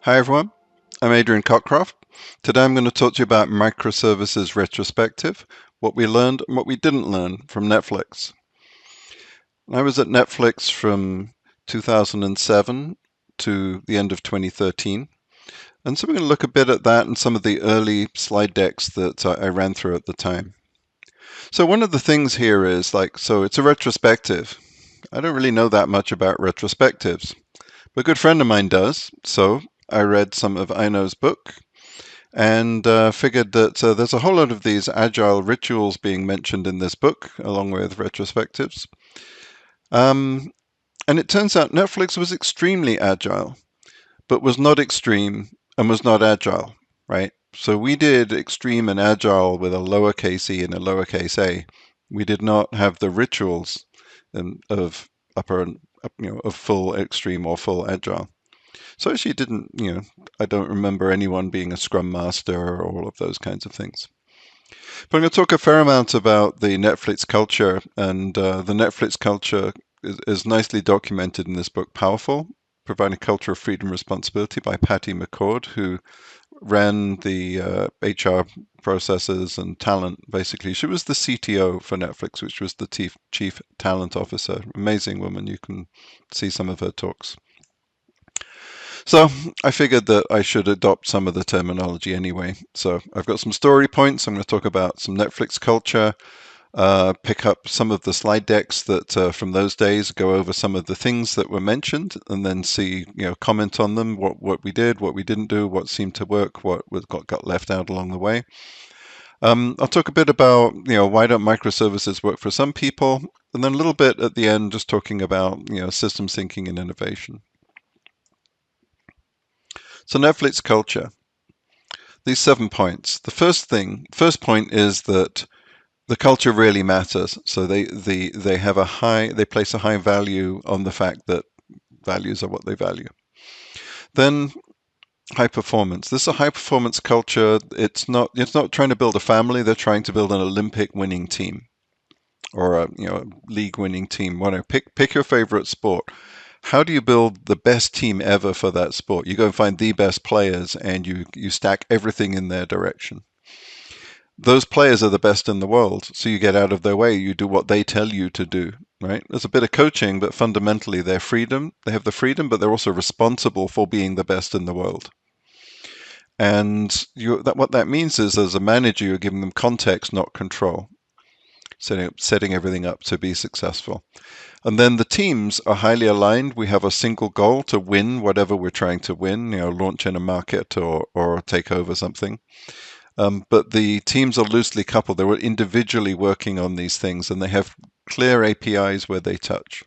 Hi everyone, I'm Adrian Cockcroft. Today I'm going to talk to you about Microservices Retrospective, what we learned and what we didn't learn from Netflix. I was at Netflix from 2007 to the end of 2013, and so we're going to look a bit at that and some of the early slide decks that I ran through at the time. So one of the things here is so it's a retrospective. I don't really know that much about retrospectives, but a good friend of mine does, so I read some of Aino's book and figured that there's a whole lot of these agile rituals being mentioned in this book, along with retrospectives. Um, and it turns out Netflix was extremely agile, but was not extreme and was not agile, right? So we did extreme and agile with a lowercase e and a lowercase a. We did not have the rituals of upper and of full extreme or full agile. So she didn't, I don't remember anyone being a scrum master or all of those kinds of things. But I'm going to talk a fair amount about the Netflix culture, and the Netflix culture is nicely documented in this book, Powerful, Providing a Culture of Freedom and Responsibility by Patty McCord, who ran the HR processes and talent, basically. She was the CTO for Netflix, which was the chief talent officer. Amazing woman. You can see some of her talks. So I figured that I should adopt some of the terminology anyway. So I've got some story points. I'm going to talk about some Netflix culture, pick up some of the slide decks that from those days, go over some of the things that were mentioned, and then see, comment on them, what we did, what we didn't do, what seemed to work, what got left out along the way. I'll talk a bit about, why don't microservices work for some people, and then a little bit at the end, just talking about, systems thinking and innovation. So Netflix culture. These 7 points. The first point is that the culture really matters. So they have they place a high value on the fact that values are what they value. Then high performance. This is a high performance culture. It's not trying to build a family. They're trying to build an Olympic winning team or a league winning team. Pick your favorite sport. How do you build the best team ever for that sport? You go and find the best players and you stack everything in their direction. Those players are the best in the world, so you get out of their way. You do what they tell you to do, right? There's a bit of coaching, but fundamentally they have the freedom, but they're also responsible for being the best in the world. And what that means is, as a manager, you're giving them context, not control, setting everything up to be successful. And then the teams are highly aligned. We have a single goal to win whatever we're trying to win, launch in a market or take over something. But the teams are loosely coupled. They were individually working on these things, and they have clear APIs where they touch.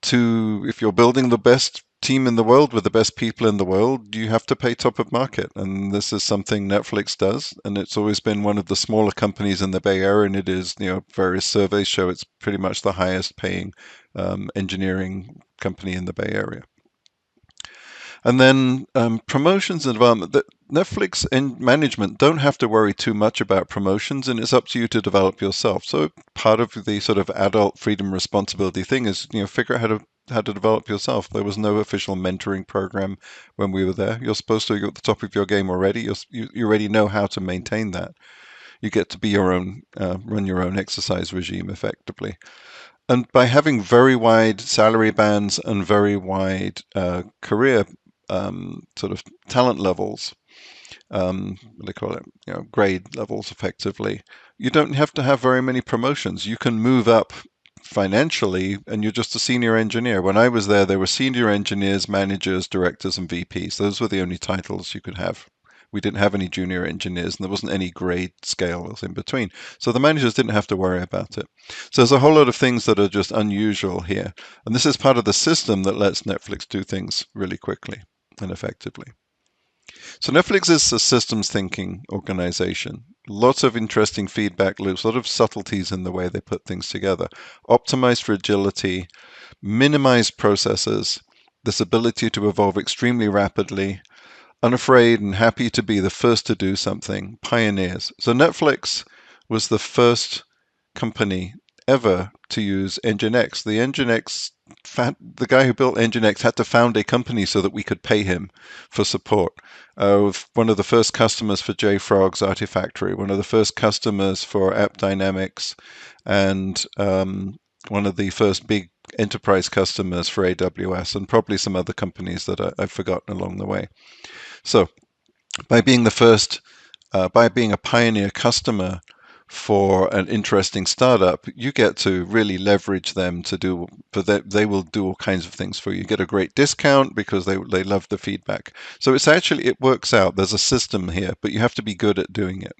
If you're building the best team in the world with the best people in the world, you have to pay top of market. And this is something Netflix does. And it's always been one of the smaller companies in the Bay Area. And it is, various surveys show it's pretty much the highest paying engineering company in the Bay Area. And then promotions and development. Netflix and management don't have to worry too much about promotions, and it's up to you to develop yourself. So part of the sort of adult freedom responsibility thing is, figure out how to develop yourself. There was no official mentoring program when we were there. You're supposed to be at the top of your game already. You already know how to maintain that. You get to be your own, run your own exercise regime effectively. And by having very wide salary bands and very wide career sort of talent levels, what they call it, grade levels effectively, you don't have to have very many promotions. You can move up financially and you're just a senior engineer. When I was there, there were senior engineers, managers, directors, and VPs. Those were the only titles you could have. We didn't have any junior engineers and there wasn't any grade scales in between. So the managers didn't have to worry about it. So there's a whole lot of things that are just unusual here. And this is part of the system that lets Netflix do things really quickly and effectively. So Netflix is a systems thinking organization. Lots of interesting feedback loops, a lot of subtleties in the way they put things together. Optimized for agility, minimized processes, this ability to evolve extremely rapidly, unafraid and happy to be the first to do something, pioneers. So Netflix was the first company ever to use Nginx. The guy who built Nginx had to found a company so that we could pay him for support. One of the first customers for JFrog's Artifactory, one of the first customers for App Dynamics, and one of the first big enterprise customers for AWS, and probably some other companies that I've forgotten along the way. So by being by being a pioneer customer for an interesting startup, you get to really leverage them to do, they will do all kinds of things for you. You get a great discount because they love the feedback. So it works out. There's a system here, but you have to be good at doing it.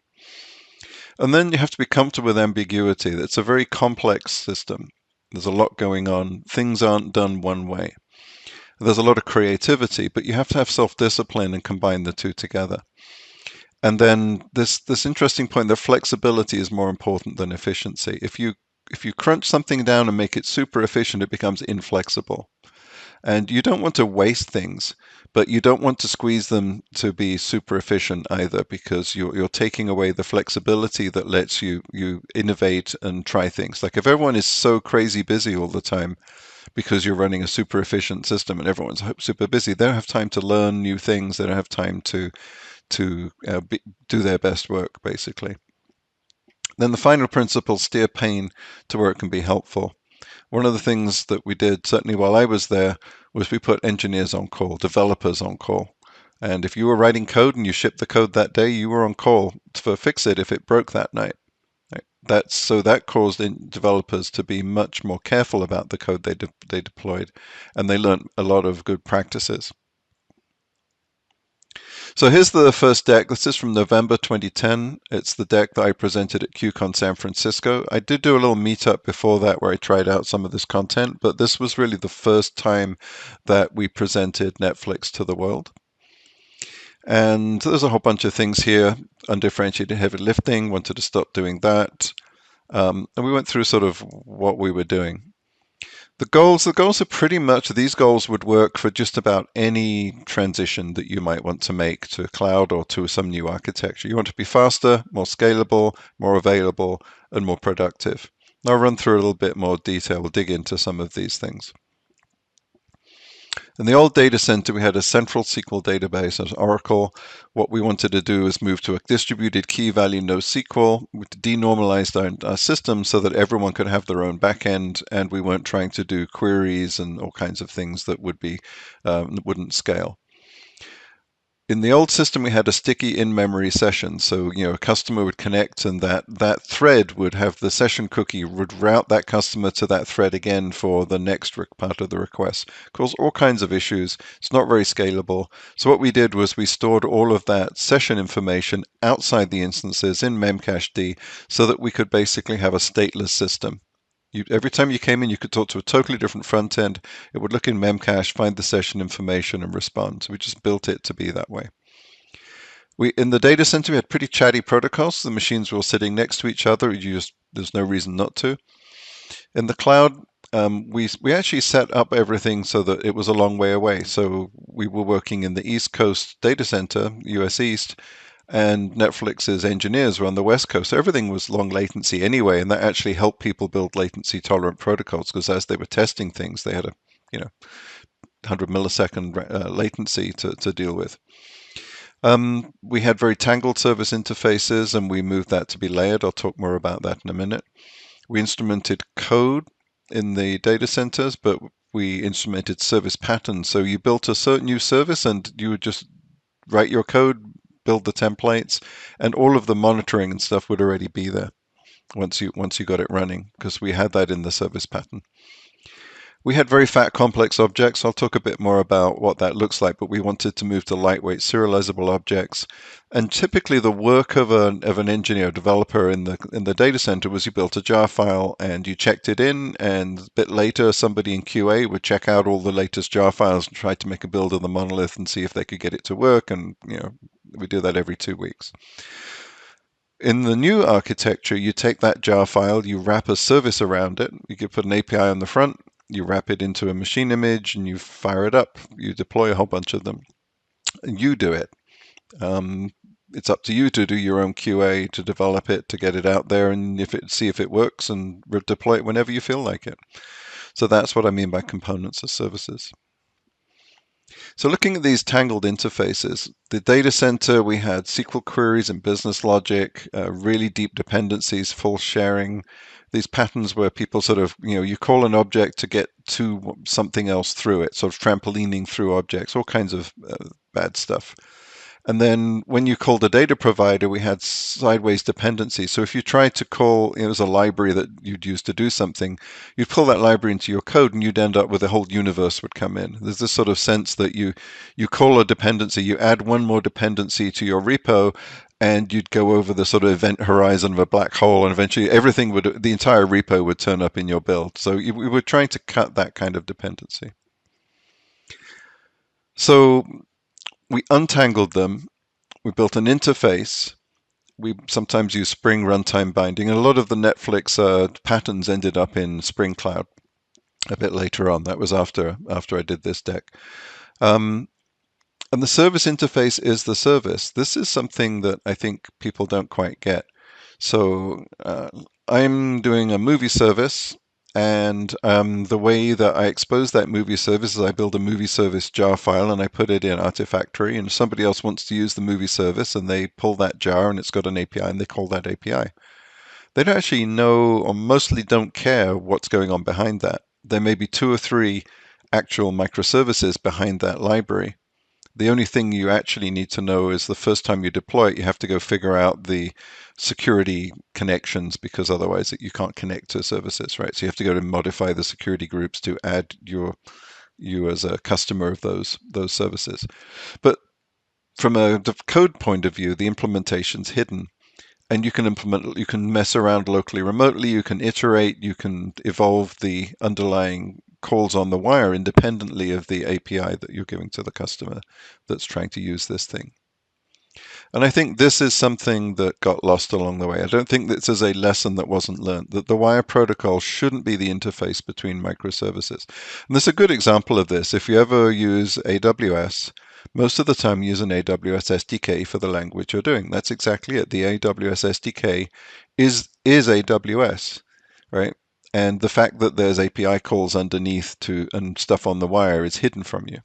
And then you have to be comfortable with ambiguity. It's a very complex system. There's a lot going on. Things aren't done one way. There's a lot of creativity, but you have to have self-discipline and combine the two together. And then this interesting point that flexibility is more important than efficiency. If you crunch something down and make it super efficient, it becomes inflexible. And you don't want to waste things, but you don't want to squeeze them to be super efficient either, because you're taking away the flexibility that lets you innovate and try things. Like if everyone is so crazy busy all the time because you're running a super efficient system and everyone's super busy, they don't have time to learn new things. They don't have time to do their best work, basically. Then the final principle, steer pain to where it can be helpful. One of the things that we did, certainly while I was there, was we put engineers on call, developers on call. And if you were writing code and you shipped the code that day, you were on call to fix it if it broke that night. That caused developers to be much more careful about the code they deployed, and they learned a lot of good practices. So here's the first deck. This is from November 2010. It's the deck that I presented at QCon San Francisco. I did do a little meetup before that where I tried out some of this content, but this was really the first time that we presented Netflix to the world. And there's a whole bunch of things here. Undifferentiated heavy lifting, wanted to stop doing that. And we went through sort of what we were doing. The goals are pretty much, these goals would work for just about any transition that you might want to make to cloud or to some new architecture. You want to be faster, more scalable, more available, and more productive. I'll run through a little bit more detail. We'll dig into some of these things. In the old data center, we had a central SQL database as Oracle. What we wanted to do is move to a distributed key value NoSQL. We denormalized our system so that everyone could have their own backend, and we weren't trying to do queries and all kinds of things that wouldn't scale. In the old system, we had a sticky in-memory session. So, a customer would connect, and that thread would have the session cookie, would route that customer to that thread again for the next part of the request. Cause all kinds of issues. It's not very scalable. So what we did was we stored all of that session information outside the instances in memcached so that we could basically have a stateless system. Every time you came in, you could talk to a totally different front end. It would look in memcache, find the session information, and respond. So we just built it to be that way. In the data center, we had pretty chatty protocols. The machines were all sitting next to each other. There's no reason not to. In the cloud, we actually set up everything so that it was a long way away. So we were working in the East Coast data center, US East, and Netflix's engineers were on the West Coast. So everything was long latency anyway, and that actually helped people build latency tolerant protocols, because as they were testing things, they had a 100 millisecond latency to deal with. We had very tangled service interfaces, and we moved that to be layered. I'll talk more about that in a minute. We instrumented code in the data centers, but we instrumented service patterns. So you built a certain new service, and you would just write your code, build the templates, and all of the monitoring and stuff would already be there once you got it running, because we had that in the service pattern. We had very fat, complex objects. I'll talk a bit more about what that looks like, but we wanted to move to lightweight, serializable objects. And typically, the work of an engineer, developer in the data center was you built a jar file and you checked it in, and a bit later, somebody in QA would check out all the latest jar files and try to make a build of the monolith and see if they could get it to work. And we do that every 2 weeks. In the new architecture, you take that jar file, you wrap a service around it. You could put an API on the front. You wrap it into a machine image and you fire it up. You deploy a whole bunch of them. And you do it. it's up to you to do your own QA, to develop it, to get it out there, and see if it works, and deploy it whenever you feel like it. So that's what I mean by components as services. So looking at these tangled interfaces, the data center, we had SQL queries and business logic, really deep dependencies, false sharing, these patterns where people sort of, you call an object to get to something else through it, sort of trampolining through objects, all kinds of bad stuff. And then when you called a data provider, we had sideways dependency. So if you tried to call, it was a library that you'd use to do something, you'd pull that library into your code and you'd end up with a whole universe would come in. There's this sort of sense that you call a dependency, you add one more dependency to your repo, and you'd go over the sort of event horizon of a black hole, and eventually the entire repo would turn up in your build. So we were trying to cut that kind of dependency. So we untangled them. We built an interface. We sometimes use Spring runtime binding, and a lot of the Netflix patterns ended up in Spring Cloud a bit later on. That was after I did this deck. And the service interface is the service. This is something that I think people don't quite get. So I'm doing a movie service, and the way that I expose that movie service is I build a movie service jar file and I put it in Artifactory, and somebody else wants to use the movie service and they pull that jar and it's got an API and they call that API. They don't actually know, or mostly don't care, what's going on behind that. There may be 2 or 3 actual microservices behind that library. The only thing you actually need to know is the first time you deploy it, you have to go figure out the security connections, because otherwise you can't connect to services, right? So you have to go to modify the security groups to add you as a customer of those services. But from a code point of view, the implementation's hidden. And you can mess around locally, remotely, you can iterate, you can evolve the underlying calls on the wire independently of the API that you're giving to the customer that's trying to use this thing. And I think this is something that got lost along the way. I don't think this is a lesson that wasn't learned, that the wire protocol shouldn't be the interface between microservices. And there's a good example of this. If you ever use AWS, most of the time use an AWS SDK for the language you're doing. That's exactly it. The AWS SDK is AWS, right? And the fact that there's API calls underneath and stuff on the wire is hidden from you.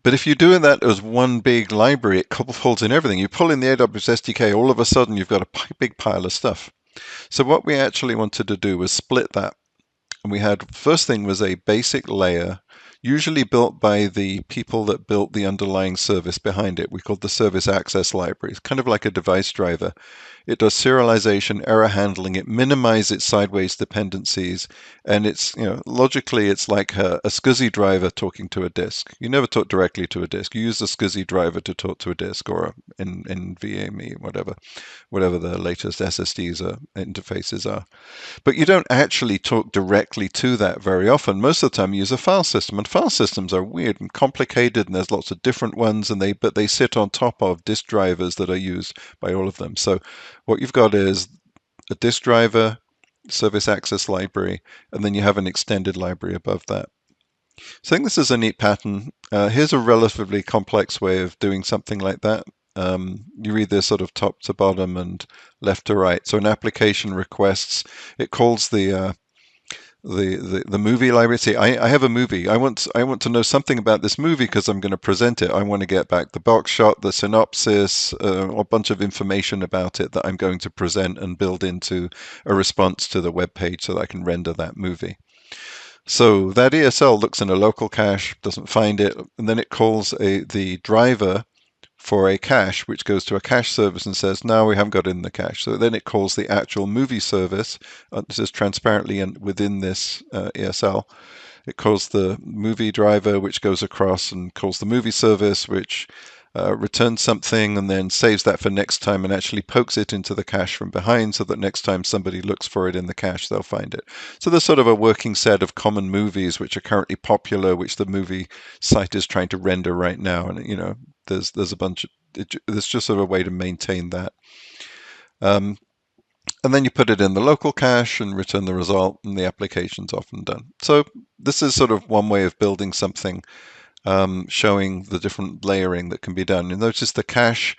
But if you're doing that as one big library, it folds in everything. You pull in the AWS SDK, all of a sudden you've got a big pile of stuff. So what we actually wanted to do was split that. And we had, first thing was a basic layer, usually built by the people that built the underlying service behind it. We called the service access library. It's kind of like a device driver. It does serialization, error handling, it minimizes its sideways dependencies, and it's, logically it's like a SCSI driver talking to a disk. You never talk directly to a disk. You use the SCSI driver to talk to a disk, or an NVMe, whatever the latest SSDs interfaces are. But you don't actually talk directly to that very often. Most of the time you use a file system, and file systems are weird and complicated, and there's lots of different ones, but they sit on top of disk drivers that are used by all of them. So what you've got is a disk driver, service access library, and then you have an extended library above that. So I think this is a neat pattern. Here's a relatively complex way of doing something like that. You read this sort of top to bottom and left to right. So an application requests, it calls the movie library. See, I have a movie. I want to know something about this movie because I'm going to present it. I want to get back the box shot, the synopsis, a bunch of information about it that I'm going to present and build into a response to the web page so that I can render that movie. So that ESL looks in a local cache, doesn't find it, and then it calls the driver for a cache, which goes to a cache service and says, now we haven't got it in the cache. So then it calls the actual movie service. This is transparently within this ESL. It calls the movie driver, which goes across and calls the movie service, which returns something and then saves that for next time and actually pokes it into the cache from behind so that next time somebody looks for it in the cache, they'll find it. So there's sort of a working set of common movies which are currently popular, which the movie site is trying to render right now. And, there's a bunch of, there's just sort of a way to maintain that. And then you put it in the local cache and return the result, and the application's often done. So this is sort of one way of building something. showing the different layering that can be done. You notice the cache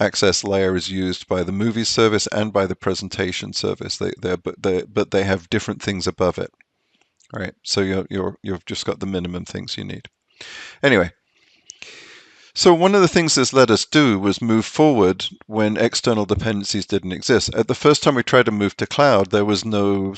access layer is used by the movie service and by the presentation service. But they have different things above it, right? So you've just got the minimum things you need. Anyway, so one of the things this let us do was move forward when external dependencies didn't exist. At the first time we tried to move to cloud, there was no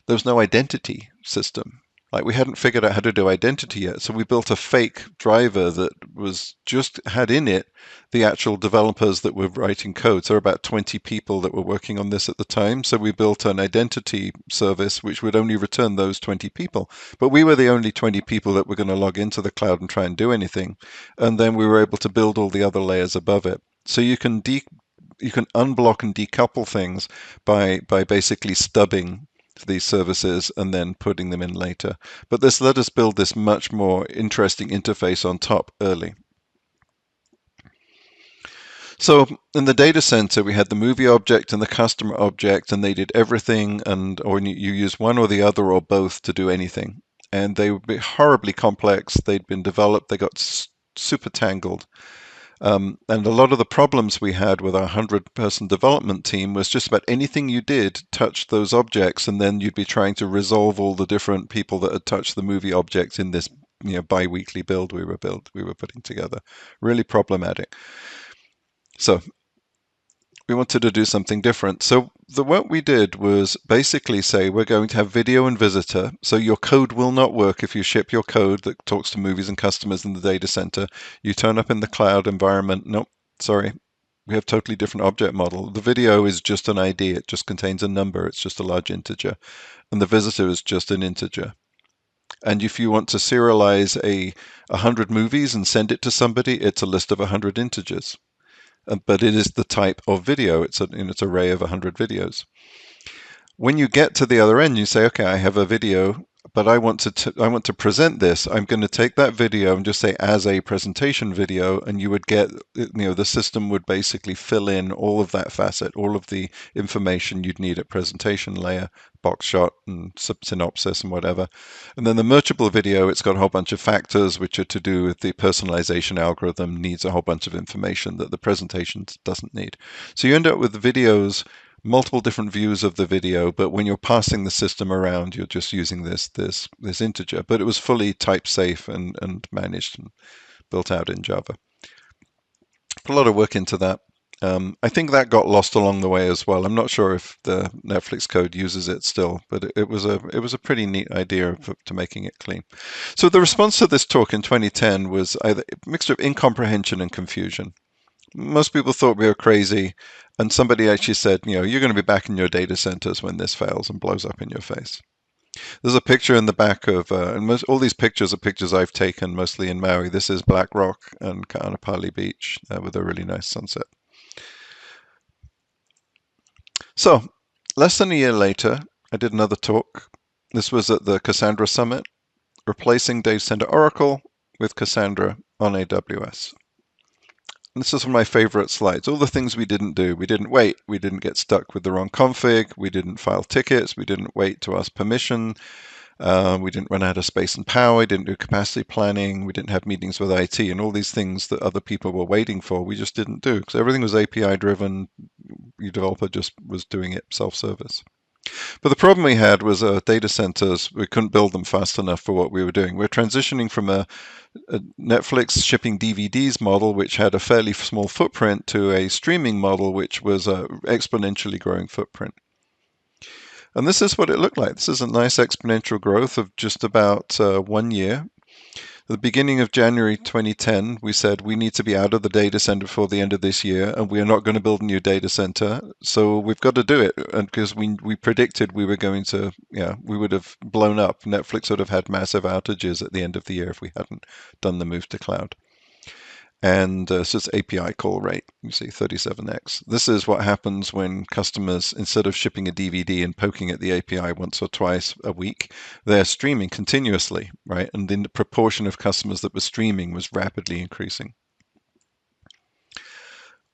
identity system. Like we hadn't figured out how to do identity yet, so we built a fake driver that was just had in it the actual developers that were writing code. So there were about 20 people that were working on this at the time. So we built an identity service which would only return those 20 people. But we were the only 20 people that were going to log into the cloud and try and do anything. And then we were able to build all the other layers above it. So you can unblock and decouple things by basically stubbing these services and then putting them in later. But this let us build this much more interesting interface on top early. So in the data center, we had the movie object and the customer object, and they did everything, or you use one or the other or both to do anything. And they would be horribly complex. They'd been developed, they got super tangled. And a lot of the problems we had with our 100-person development team was just about anything you did touched those objects, and then you'd be trying to resolve all the different people that had touched the movie object in this bi-weekly build we were putting together. Really problematic. So we wanted to do something different. So what we did was basically say we're going to have video and visitor. So your code will not work if you ship your code that talks to movies and customers in the data center. You turn up in the cloud environment. Nope, sorry. We have totally different object model. The video is just an ID. It just contains a number. It's just a large integer. And the visitor is just an integer. And if you want to serialize 100 movies and send it to somebody, it's a list of 100 integers. But it is the type of video. It's an array of 100 videos. When you get to the other end, you say, okay, I have a video, but I want to present this. I'm going to take that video and just say as a presentation video, and you would get, the system would basically fill in all of that facet, all of the information you'd need at presentation layer, box shot and synopsis and whatever. And then the mergeable video, it's got a whole bunch of factors which are to do with the personalization algorithm, needs a whole bunch of information that the presentation doesn't need. So you end up with videos, multiple different views of the video, but when you're passing the system around, you're just using this integer. But it was fully type safe and managed and built out in Java. Put a lot of work into that. I think that got lost along the way as well. I'm not sure if the Netflix code uses it still, but it was a pretty neat idea to making it clean. So the response to this talk in 2010 was either a mixture of incomprehension and confusion. Most people thought we were crazy, and somebody actually said, you're going to be back in your data centers when this fails and blows up in your face. There's a picture in the back of, and all these pictures are pictures I've taken mostly in Maui. This is Black Rock and Kaanapali Beach with a really nice sunset. So, less than a year later, I did another talk. This was at the Cassandra Summit, replacing Data Center Oracle with Cassandra on AWS. And this is one of my favorite slides. All the things we didn't do. We didn't wait. We didn't get stuck with the wrong config. We didn't file tickets. We didn't wait to ask permission. We didn't run out of space and power. We didn't do capacity planning. We didn't have meetings with IT and all these things that other people were waiting for. We just didn't do because everything was API driven. Your developer just was doing it self-service. But the problem we had was data centers. We couldn't build them fast enough for what we were doing. We're transitioning from a Netflix shipping DVDs model, which had a fairly small footprint, to a streaming model, which was an exponentially growing footprint. And this is what it looked like. This is a nice exponential growth of just about 1 year. At the beginning of January 2010, we said we need to be out of the data center before the end of this year, and we are not going to build a new data center. So we've got to do it, and because we predicted we were going to, we would have blown up. Netflix would have had massive outages at the end of the year if we hadn't done the move to cloud. And so it's API call rate, you see 37x. This is what happens when customers, instead of shipping a DVD and poking at the API once or twice a week, they're streaming continuously, right? And the proportion of customers that were streaming was rapidly increasing.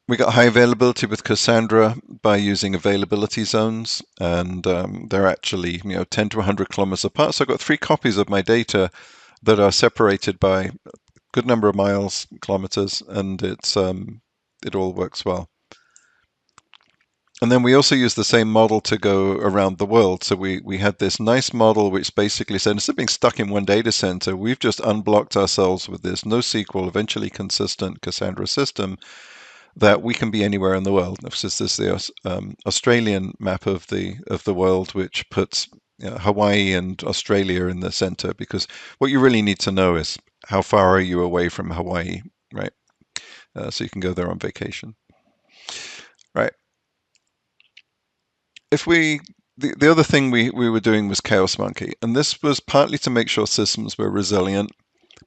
We got high availability with Cassandra by using availability zones, and they're actually 10 to 100 kilometers apart. So I've got 3 copies of my data that are separated by a good number of miles, kilometers, and it all works well. And then we also use the same model to go around the world. So we had this nice model which basically said, instead of being stuck in one data center, we've just unblocked ourselves with this NoSQL, eventually consistent Cassandra system that we can be anywhere in the world. This is the Australian map of the world, which puts Hawaii and Australia in the center, because what you really need to know is how far are you away from Hawaii, right? So you can go there on vacation, right? If we the other thing we were doing was Chaos Monkey, and this was partly to make sure systems were resilient.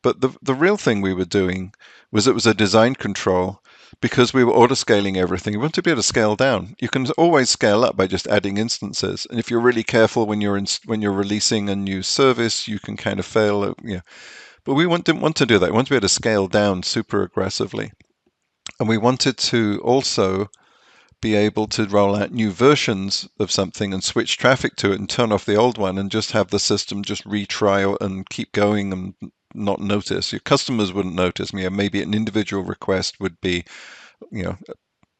But the real thing we were doing was it was a design control because we were auto-scaling everything. You want to be able to scale down. You can always scale up by just adding instances. And if you're really careful when you're releasing a new service, you can kind of fail. But we didn't want to do that. We wanted to be able to scale down super aggressively. And we wanted to also be able to roll out new versions of something and switch traffic to it and turn off the old one and just have the system just retry and keep going and not notice. Your customers wouldn't notice. Maybe an individual request would be,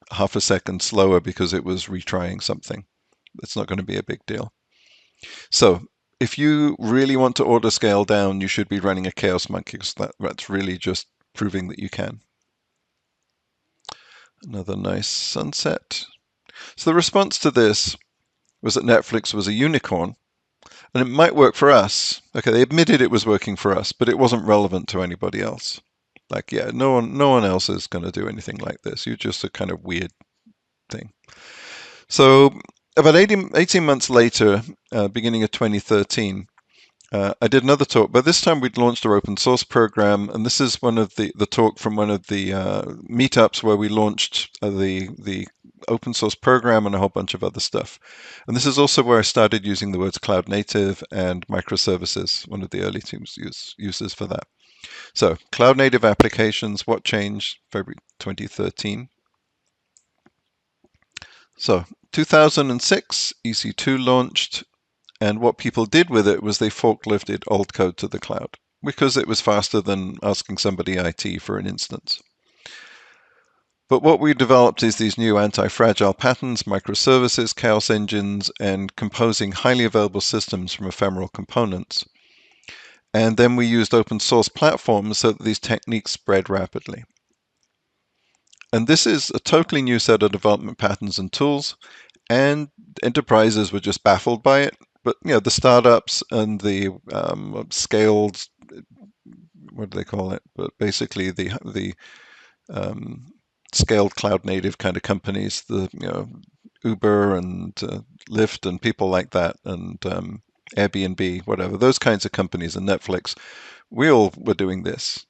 half a second slower because it was retrying something. It's not going to be a big deal. So if you really want to auto scale down, you should be running a Chaos Monkey, because that's really just proving that you can. Another nice sunset. So the response to this was that Netflix was a unicorn, and it might work for us. Okay, they admitted it was working for us, but it wasn't relevant to anybody else. Like, no one else is going to do anything like this. You're just a kind of weird thing. So about 18 months later, beginning of 2013, I did another talk, but this time we'd launched our open source program, and this is one of the talk from one of the meetups where we launched the open source program and a whole bunch of other stuff. And this is also where I started using the words cloud native and microservices, one of the early teams uses for that. So cloud native applications, what changed? February 2013. So 2006, EC2 launched. And what people did with it was they forklifted old code to the cloud because it was faster than asking somebody IT for an instance. But what we developed is these new anti-fragile patterns, microservices, chaos engines, and composing highly available systems from ephemeral components. And then we used open source platforms so that these techniques spread rapidly. And this is a totally new set of development patterns and tools, and enterprises were just baffled by it. But the startups and the scaled, what do they call it? But basically the scaled cloud native kind of companies, the Uber and Lyft and people like that, and Airbnb, whatever, those kinds of companies, and Netflix, we all were doing this.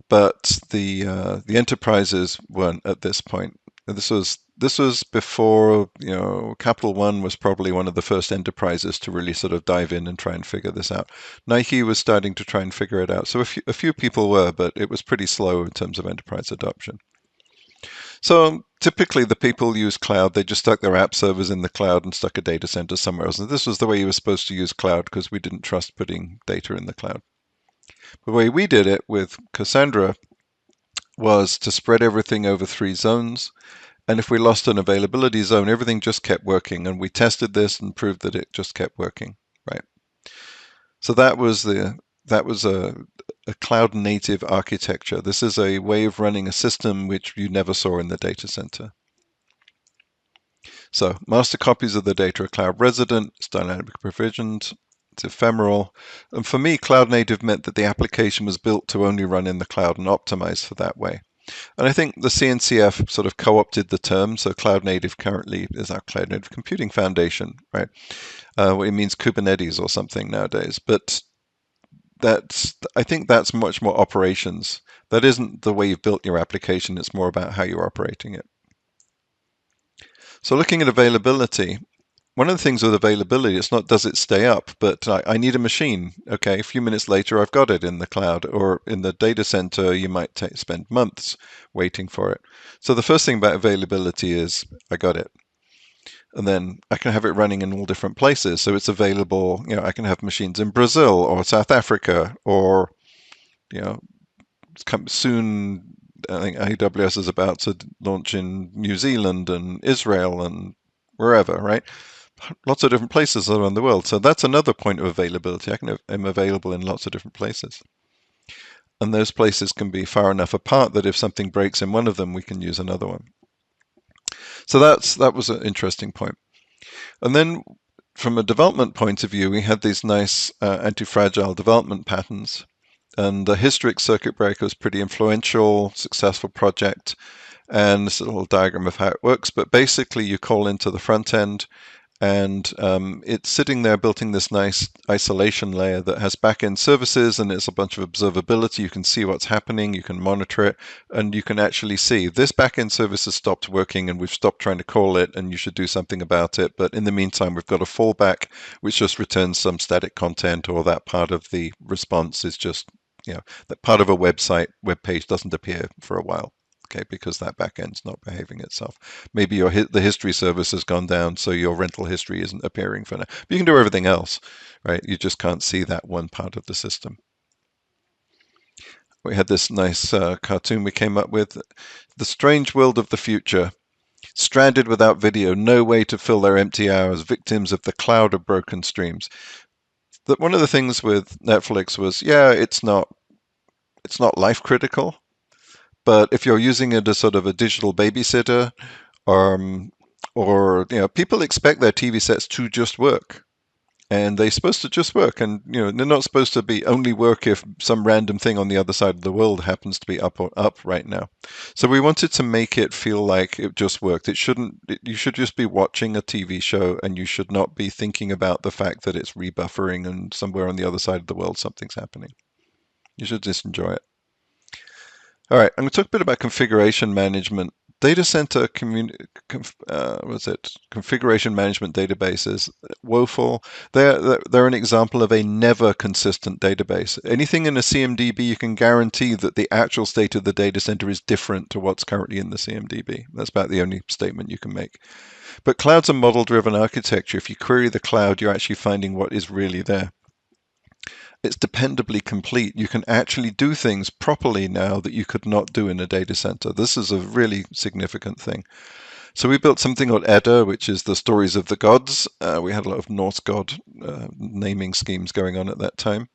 But the enterprises weren't at this point. This was before, Capital One was probably one of the first enterprises to really sort of dive in and try and figure this out. Nike was starting to try and figure it out. So a few people were, but it was pretty slow in terms of enterprise adoption. So typically the people use cloud, they just stuck their app servers in the cloud and stuck a data center somewhere else. And this was the way you were supposed to use cloud because we didn't trust putting data in the cloud. The way we did it with Cassandra was to spread everything over 3 zones. And if we lost an availability zone, everything just kept working. And we tested this and proved that it just kept working, right? So that was a cloud native architecture. This is a way of running a system which you never saw in the data center. So master copies of the data are cloud resident, it's dynamically provisioned, it's ephemeral. And for me, cloud native meant that the application was built to only run in the cloud and optimized for that way. And I think the CNCF sort of co-opted the term. So cloud native currently is our Cloud Native Computing Foundation, right? It means Kubernetes or something nowadays. But I think that's much more operations. That isn't the way you've built your application. It's more about how you're operating it. So looking at availability, one of the things with availability, it's not does it stay up, but I need a machine. Okay, a few minutes later, I've got it in the cloud, or in the data center, you might spend months waiting for it. So the first thing about availability is I got it. And then I can have it running in all different places. So it's available, I can have machines in Brazil or South Africa, or, you know, soon, I think AWS is about to launch in New Zealand and Israel and wherever, right? Lots of different places around the world. So that's another point of availability. I'm available in lots of different places. And those places can be far enough apart that if something breaks in one of them, we can use another one. So that was an interesting point. And then from a development point of view, we had these nice anti-fragile development patterns. And the Historic Circuit Breaker was pretty influential, successful project. And this is a little diagram of how it works. But basically, you call into the front end, and it's sitting there building this nice isolation layer that has backend services, and it's a bunch of observability. You can see what's happening, you can monitor it, and you can actually see this backend service has stopped working and we've stopped trying to call it, and you should do something about it. But in the meantime, we've got a fallback which just returns some static content, or that part of the response is just, that part of a web page doesn't appear for a while. Okay, because that backend's not behaving itself. Maybe the history service has gone down, so your rental history isn't appearing for now. But you can do everything else, right? You just can't see that one part of the system. We had this nice cartoon we came up with. The strange world of the future. Stranded without video, no way to fill their empty hours, victims of the cloud of broken streams. One of the things with Netflix was, it's not life critical. But if you're using it as sort of a digital babysitter, or people expect their TV sets to just work, and they're supposed to just work, and they're not supposed to be only work if some random thing on the other side of the world happens to be up right now. So we wanted to make it feel like it just worked. You should just be watching a TV show, and you should not be thinking about the fact that it's rebuffering and somewhere on the other side of the world something's happening. You should just enjoy it. All right, I'm going to talk a bit about configuration management. Data center configuration management databases, woeful. They're an example of a never consistent database. Anything in a CMDB, you can guarantee that the actual state of the data center is different to what's currently in the CMDB. That's about the only statement you can make. But cloud's a model-driven architecture. If you query the cloud, you're actually finding what is really there. It's dependably complete. You can actually do things properly now that you could not do in a data center. This is a really significant thing. So we built something called Edda, which is the stories of the gods. We had a lot of Norse god naming schemes going on at that time.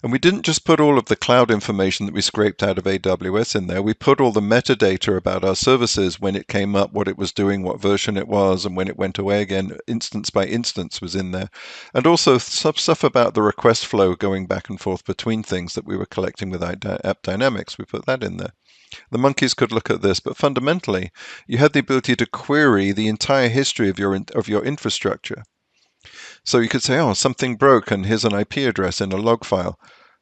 And we didn't just put all of the cloud information that we scraped out of AWS in there. We put all the metadata about our services, when it came up, what it was doing, what version it was, and when it went away again, instance by instance was in there. And also stuff about the request flow going back and forth between things that we were collecting with App Dynamics. We put that in there. The monkeys could look at this, but fundamentally, you had the ability to query the entire history of your infrastructure. So you could say, oh, something broke, and here's an IP address in a log file.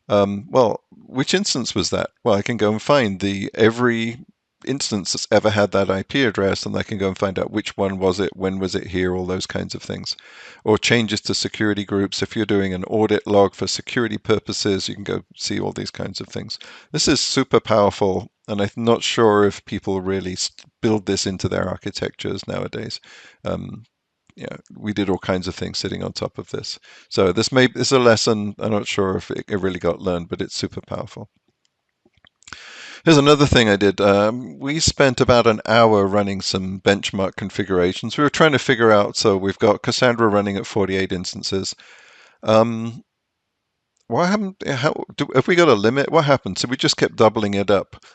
Well, which instance was that? Well, I can go and find every instance that's ever had that IP address, and I can go and find out which one was it, when was it here, all those kinds of things. Or changes to security groups. If you're doing an audit log for security purposes, you can go see all these kinds of things. This is super powerful, and I'm not sure if people really build this into their architectures nowadays. We did all kinds of things sitting on top of this. So this is a lesson. I'm not sure if it really got learned, but it's super powerful. Here's another thing I did. We spent about an hour running some benchmark configurations. We were trying to figure out, so we've got Cassandra running at 48 instances. What happened? Have we got a limit? What happened? So we just kept doubling it up.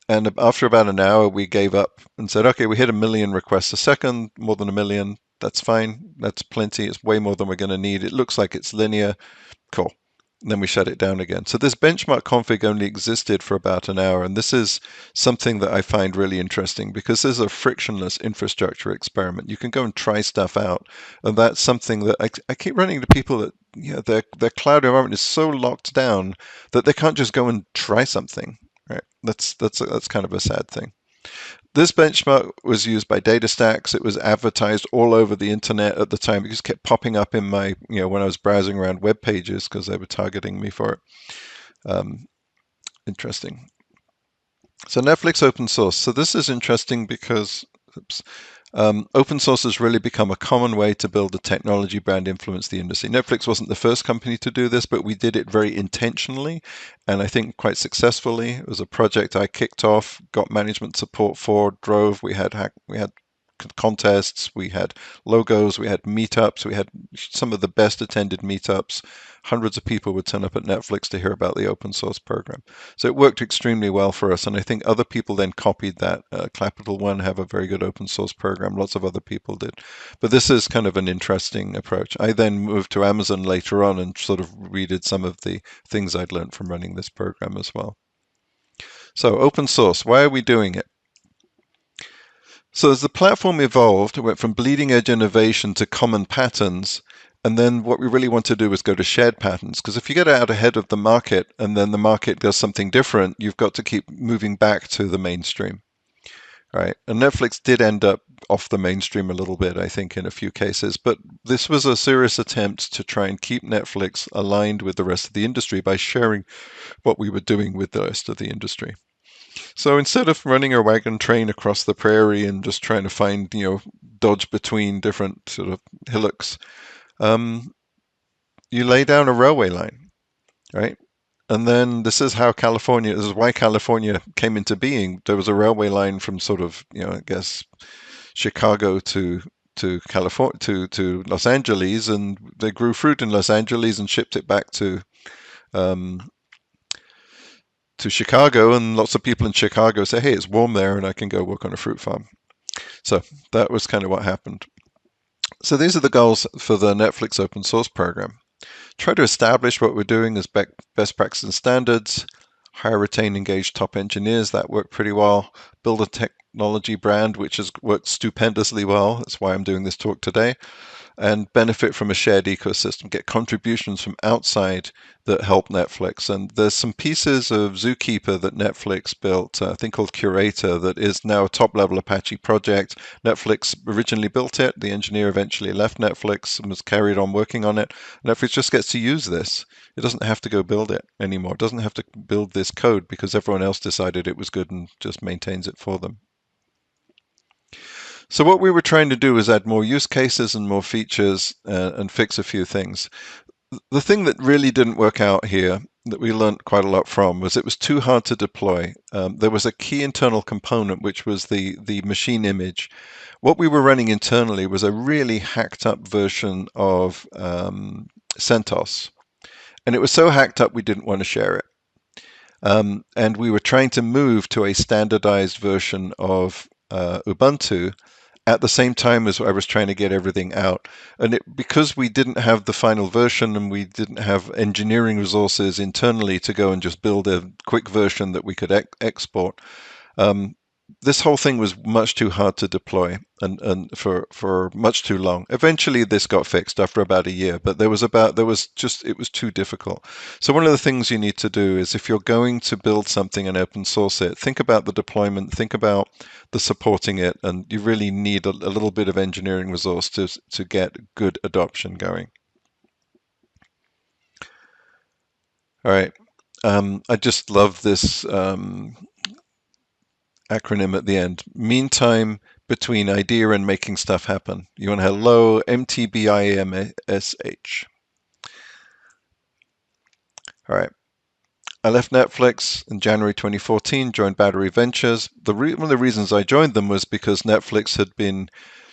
And after about an hour, we gave up and said, okay, we hit 1 million requests a second, more than 1 million. That's fine. That's plenty. It's way more than we're going to need. It looks like it's linear. Cool. And then we shut it down again. So this benchmark config only existed for about an hour. And this is something that I find really interesting, because there's a frictionless infrastructure experiment. You can go and try stuff out. And that's something that I keep running into people that their cloud environment is so locked down that they can't just go and try something. Right. That's kind of a sad thing. This benchmark was used by DataStax. It was advertised all over the internet at the time. It just kept popping up in my, when I was browsing around web pages because they were targeting me for it. Interesting. So Netflix open source. So this is interesting because open source has really become a common way to build a technology brand, influence the industry. Netflix wasn't the first company to do this, but we did it very intentionally and I think quite successfully. It was a project I kicked off, got management support for, drove. We had contests, we had logos, we had meetups, we had some of the best attended meetups. Hundreds of people would turn up at Netflix to hear about the open source program. So it worked extremely well for us, and I think other people then copied that. Capital One have a very good open source program, lots of other people did. But this is kind of an interesting approach. I then moved to Amazon later on and sort of redid some of the things I'd learned from running this program as well. So open source, why are we doing it? So as the platform evolved, it went from bleeding edge innovation to common patterns. And then what we really want to do is go to shared patterns. Because if you get out ahead of the market and then the market does something different, you've got to keep moving back to the mainstream. Right. And Netflix did end up off the mainstream a little bit, I think, in a few cases. But this was a serious attempt to try and keep Netflix aligned with the rest of the industry by sharing what we were doing with the rest of the industry. So instead of running a wagon train across the prairie and just trying to find, dodge between different sort of hillocks, you lay down a railway line, right? And then this is why California came into being. There was a railway line from sort of, I guess, Chicago to California to Los Angeles, and they grew fruit in Los Angeles and shipped it back um, to Chicago, and lots of people in Chicago say, hey, it's warm there and I can go work on a fruit farm. So that was kind of what happened. So these are the goals for the Netflix open source program. Try to establish what we're doing as best practices and standards, hire, retain, engage top engineers. That worked pretty well. Build a technology brand, which has worked stupendously well. That's why I'm doing this talk today. And benefit from a shared ecosystem, get contributions from outside that help Netflix. And there's some pieces of Zookeeper that Netflix built, a thing called Curator, that is now a top-level Apache project. Netflix originally built it. The engineer eventually left Netflix and was carried on working on it. Netflix just gets to use this. It doesn't have to go build it anymore. It doesn't have to build this code because everyone else decided it was good and just maintains it for them. So what we were trying to do was add more use cases and more features and fix a few things. The thing that really didn't work out here that we learned quite a lot from was it was too hard to deploy. There was a key internal component, which was the machine image. What we were running internally was a really hacked up version of CentOS. And it was so hacked up we didn't want to share it. And we were trying to move to a standardized version of Ubuntu at the same time as I was trying to get everything out. And because we didn't have the final version and we didn't have engineering resources internally to go and just build a quick version that we could export, this whole thing was much too hard to deploy and for much too long. Eventually this got fixed after about a year, but it was too difficult. So one of the things you need to do is if you're going to build something and open source it, think about the deployment, think about the supporting it, and you really need a little bit of engineering resource to get good adoption going. All right. I just love this acronym at the end. Mean time between idea and making stuff happen. You want to have low MTBIMSH. All right. I left Netflix in January 2014, joined Battery Ventures. One of the reasons I joined them was because Netflix had been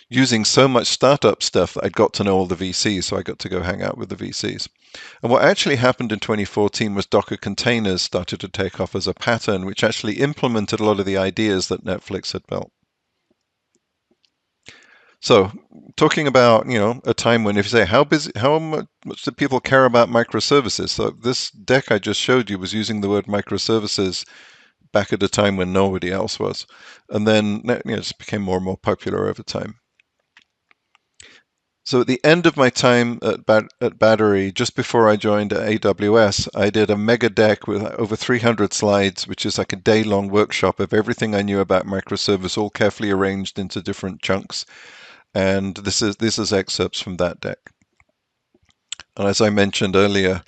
using so much startup stuff that I'd got to know all the VCs, so I got to go hang out with the VCs. And what actually happened in 2014 was Docker containers started to take off as a pattern, which actually implemented a lot of the ideas that Netflix had built. So, talking about, a time when if you say how much do people care about microservices? So this deck I just showed you was using the word microservices back at a time when nobody else was, and then it just became more and more popular over time. So at the end of my time at Battery, just before I joined AWS, I did a mega deck with over 300 slides, which is like a day-long workshop of everything I knew about microservice, all carefully arranged into different chunks. And this is excerpts from that deck. And as I mentioned earlier,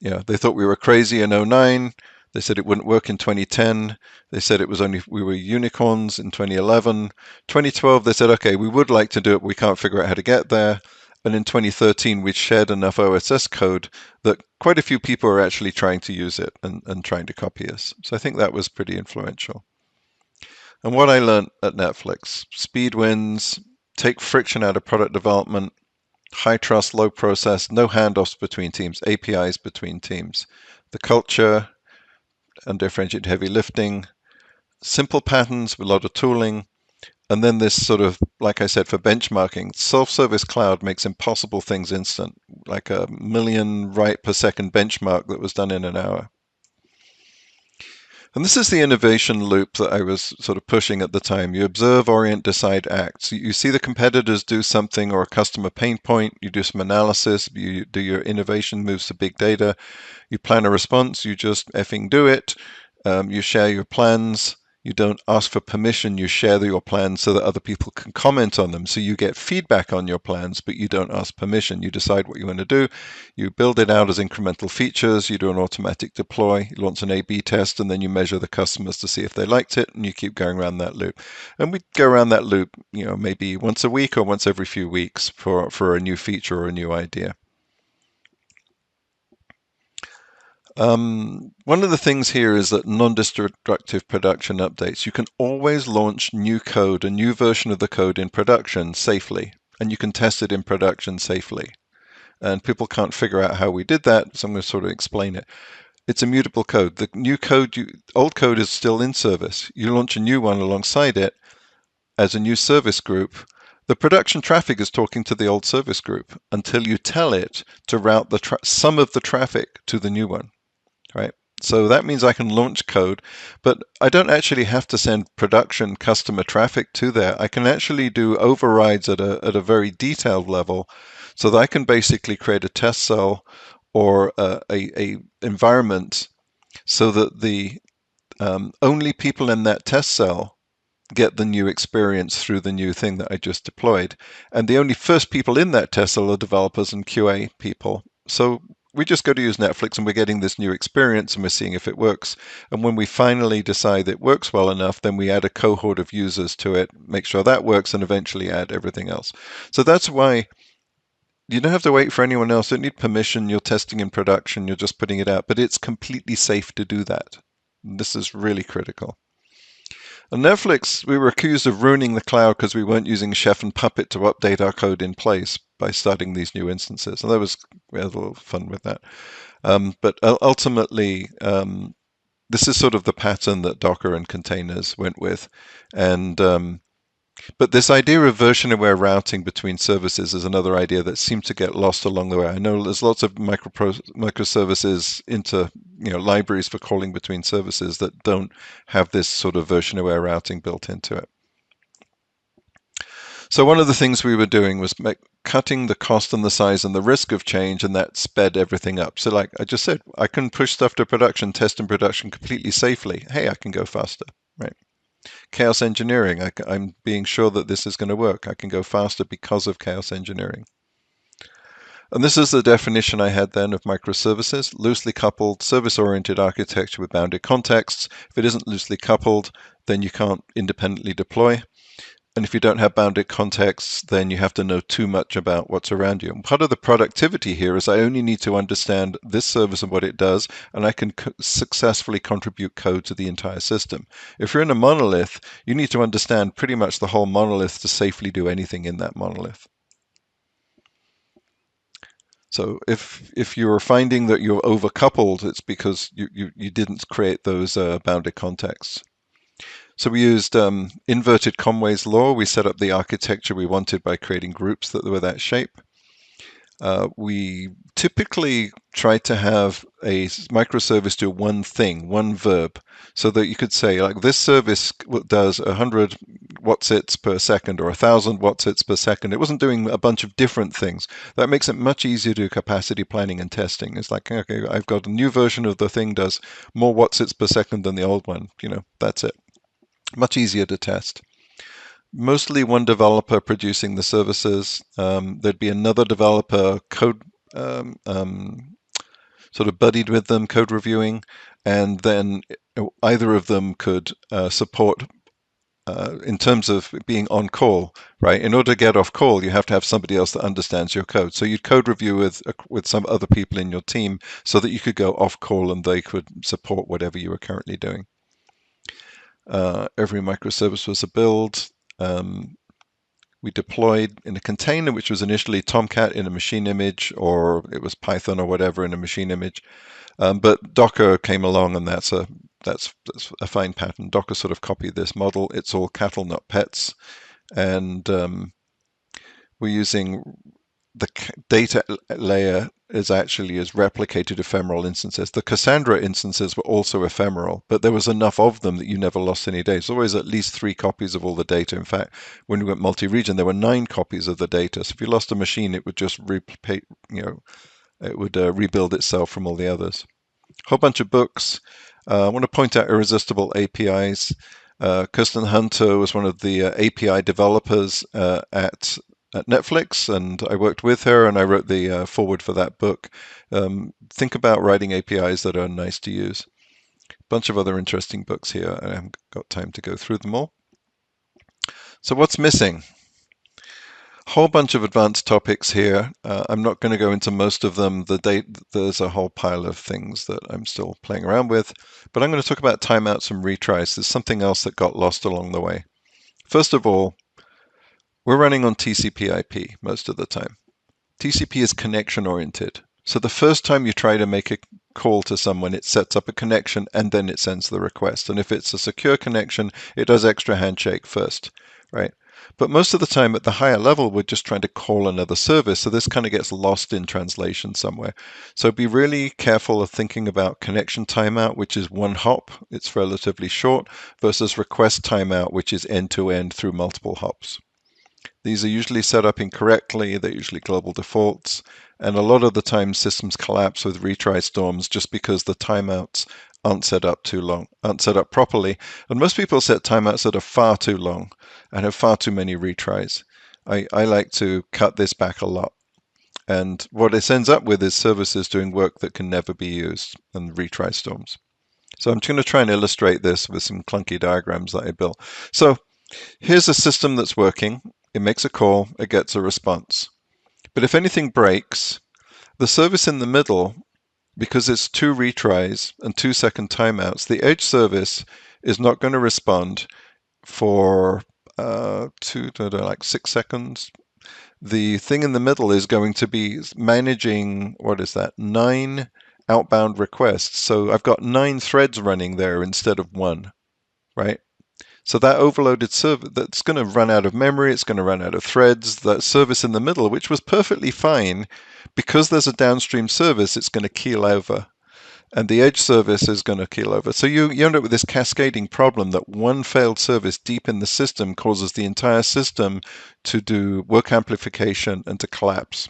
they thought we were crazy in '09. They said it wouldn't work in 2010. They said it was only we were unicorns in 2011. 2012, they said, okay, we would like to do it, but we can't figure out how to get there. And in 2013, we'd shared enough OSS code that quite a few people are actually trying to use it and trying to copy us. So I think that was pretty influential. And what I learned at Netflix, speed wins, take friction out of product development, high trust, low process, no handoffs between teams, APIs between teams. The culture, undifferentiated heavy lifting, simple patterns with a lot of tooling, and then this sort of, like I said, for benchmarking, self-service cloud makes impossible things instant, like a million write per second benchmark that was done in an hour. And this is the innovation loop that I was sort of pushing at the time. You observe, orient, decide, act. So you see the competitors do something or a customer pain point, you do some analysis, you do your innovation moves to big data, you plan a response, you just effing do it, you share your plans, you don't ask for permission, you share your plans so that other people can comment on them. So you get feedback on your plans, but you don't ask permission. You decide what you want to do, you build it out as incremental features, you do an automatic deploy, you launch an A/B test, and then you measure the customers to see if they liked it, and you keep going around that loop. And we go around that loop, maybe once a week or once every few weeks for a new feature or a new idea. One of the things here is that non-destructive production updates. You can always launch new code, a new version of the code in production safely, and you can test it in production safely. And people can't figure out how we did that, so I'm going to sort of explain it. It's immutable code. The new code, old code is still in service. You launch a new one alongside it as a new service group. The production traffic is talking to the old service group until you tell it to route some of the traffic to the new one. Right? So that means I can launch code, but I don't actually have to send production customer traffic to there. I can actually do overrides at a very detailed level so that I can basically create a test cell or a environment so that the only people in that test cell get the new experience through the new thing that I just deployed. And the only first people in that test cell are developers and QA people. So we just go to use Netflix and we're getting this new experience and we're seeing if it works. And when we finally decide it works well enough, then we add a cohort of users to it, make sure that works, and eventually add everything else. So that's why you don't have to wait for anyone else. You don't need permission. You're testing in production. You're just putting it out. But it's completely safe to do that. This is really critical. On Netflix, we were accused of ruining the cloud because we weren't using Chef and Puppet to update our code in place by starting these new instances. And we had a little fun with that. But ultimately, this is sort of the pattern that Docker and containers went with. And but this idea of version-aware routing between services is another idea that seemed to get lost along the way. I know there's lots of microservices into libraries for calling between services that don't have this sort of version-aware routing built into it. So one of the things we were doing was cutting the cost and the size and the risk of change, and that sped everything up. So like I just said, I can push stuff to production, test in production completely safely. Hey, I can go faster, right? Chaos engineering, I'm being sure that this is going to work. I can go faster because of chaos engineering. And this is the definition I had then of microservices: loosely coupled, service-oriented architecture with bounded contexts. If it isn't loosely coupled, then you can't independently deploy. And if you don't have bounded contexts, then you have to know too much about what's around you. And part of the productivity here is I only need to understand this service and what it does, and I can successfully contribute code to the entire system. If you're in a monolith, you need to understand pretty much the whole monolith to safely do anything in that monolith. So if you're finding that you're overcoupled, it's because you didn't create those bounded contexts. So we used inverted Conway's law. We set up the architecture we wanted by creating groups that were that shape. We typically try to have a microservice do one thing, one verb, so that you could say, like, this service does 100 watts per second or 1,000 watts per second. It wasn't doing a bunch of different things. That makes it much easier to do capacity planning and testing. It's like, okay, I've got a new version of the thing does more watts per second than the old one. That's it. Much easier to test. Mostly one developer producing the services. There'd be another developer code sort of buddied with them, code reviewing, and then either of them could support in terms of being on call, right? In order to get off call, you have to have somebody else that understands your code. So you'd code review with some other people in your team so that you could go off call and they could support whatever you were currently doing. Every microservice was a build. We deployed in a container, which was initially Tomcat in a machine image, or it was Python or whatever in a machine image. But Docker came along, and that's a fine pattern. Docker sort of copied this model. It's all cattle, not pets, and we're using the data layer is replicated ephemeral instances. The Cassandra instances were also ephemeral, but there was enough of them that you never lost any data. There's always at least 3 copies of all the data. In fact, when we went multi-region, there were 9 copies of the data. So if you lost a machine, it would just rebuild itself from all the others. A whole bunch of books. I want to point out irresistible APIs. Kirsten Hunter was one of the API developers at Netflix, and I worked with her, and I wrote the foreword for that book. Think about writing APIs that are nice to use. A bunch of other interesting books here. I haven't got time to go through them all. So what's missing? Whole bunch of advanced topics here. I'm not going to go into most of them. There's a whole pile of things that I'm still playing around with, but I'm going to talk about timeouts and retries. There's something else that got lost along the way. First of all, we're running on TCP/IP most of the time. TCP is connection oriented. So the first time you try to make a call to someone, it sets up a connection and then it sends the request. And if it's a secure connection, it does extra handshake first, right? But most of the time at the higher level, we're just trying to call another service. So this kind of gets lost in translation somewhere. So be really careful of thinking about connection timeout, which is one hop. It's relatively short, versus request timeout, which is end-to-end through multiple hops. These are usually set up incorrectly. They're usually global defaults. And a lot of the time systems collapse with retry storms just because the timeouts aren't set up properly. And most people set timeouts that are far too long and have far too many retries. I like to cut this back a lot. And what it ends up with is services doing work that can never be used and retry storms. So I'm going to try and illustrate this with some clunky diagrams that I built. So here's a system that's working. It makes a call, it gets a response. But if anything breaks, the service in the middle, because it's 2 retries and 2-second timeouts, the edge service is not going to respond for 6 seconds. The thing in the middle is going to be managing, 9 outbound requests. So I've got 9 threads running there instead of 1, right? So that overloaded server, that's going to run out of memory, it's going to run out of threads. That service in the middle, which was perfectly fine, because there's a downstream service, it's going to keel over. And the edge service is going to keel over. So you end up with this cascading problem that one failed service deep in the system causes the entire system to do work amplification and to collapse.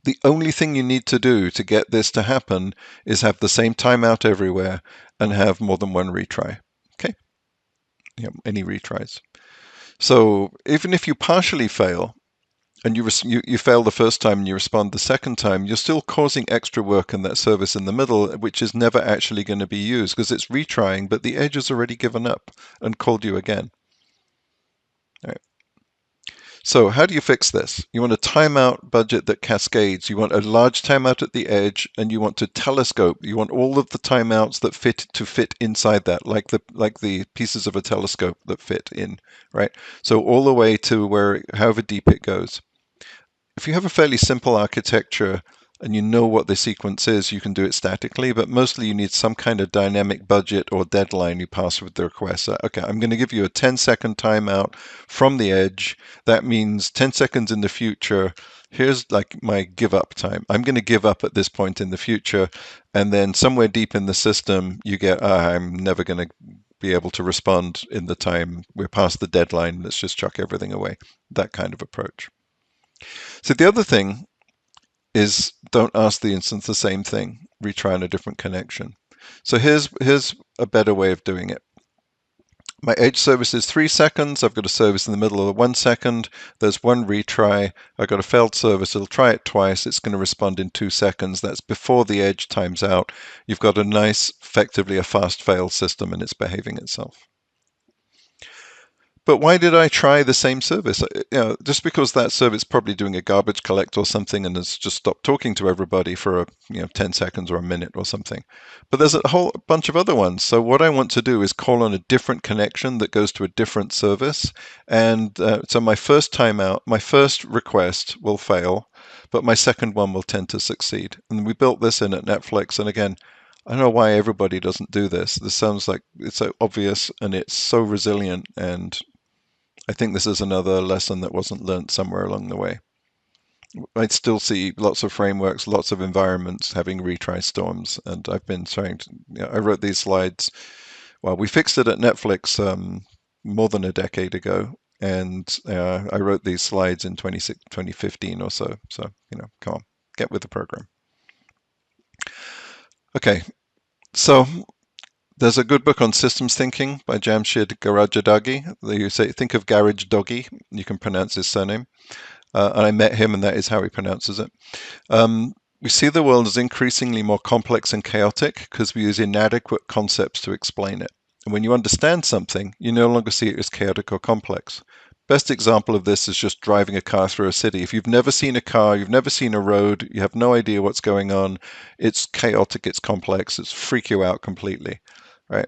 The only thing you need to do to get this to happen is have the same timeout everywhere and have more than one retry. Okay? Any retries. So even if you partially fail, and you fail the first time and you respond the second time, you're still causing extra work in that service in the middle, which is never actually going to be used because it's retrying, but the edge has already given up and called you again. All right. So how do you fix this? You want a timeout budget that cascades. You want a large timeout at the edge, and you want to telescope. You want all of the timeouts that fit inside that, like the pieces of a telescope that fit in, right? So all the way to however deep it goes. If you have a fairly simple architecture and you know what the sequence is, you can do it statically, but mostly you need some kind of dynamic budget or deadline you pass with the request. So, okay, I'm going to give you a 10-second timeout from the edge. That means 10 seconds in the future. Here's like my give up time. I'm going to give up at this point in the future. And then somewhere deep in the system, you get, I'm never going to be able to respond in the time. We're past the deadline. Let's just chuck everything away. That kind of approach. So the other thing is don't ask the instance the same thing. Retry on a different connection. So here's a better way of doing it. My edge service is 3 seconds. I've got a service in the middle of the 1 second. There's one retry. I've got a failed service. It'll try it twice. It's going to respond in 2 seconds. That's before the edge times out. You've got a nice, effectively a fast fail system, and it's behaving itself. But why did I try the same service? Just because that service is probably doing a garbage collect or something and has just stopped talking to everybody for 10 seconds or a minute or something. But there's a whole bunch of other ones. So what I want to do is call on a different connection that goes to a different service. And so my first timeout, my first request will fail, but my second one will tend to succeed. And we built this in at Netflix. And again, I don't know why everybody doesn't do this. This sounds like it's so obvious and it's so resilient, and I think this is another lesson that wasn't learned somewhere along the way. I still see lots of frameworks, lots of environments having retry storms, and I've been trying to, I wrote these slides. Well, we fixed it at Netflix more than a decade ago, and I wrote these slides in 2015 or so. So, come on, get with the program. Okay, so there's a good book on systems thinking by Jamshid Garajadagi. You say, think of Garage Doggy. You can pronounce his surname. And I met him, and that is how he pronounces it. We see the world as increasingly more complex and chaotic because we use inadequate concepts to explain it. And when you understand something, you no longer see it as chaotic or complex. Best example of this is just driving a car through a city. If you've never seen a car, you've never seen a road, you have no idea what's going on, it's chaotic, it's complex, it's freak you out completely, right?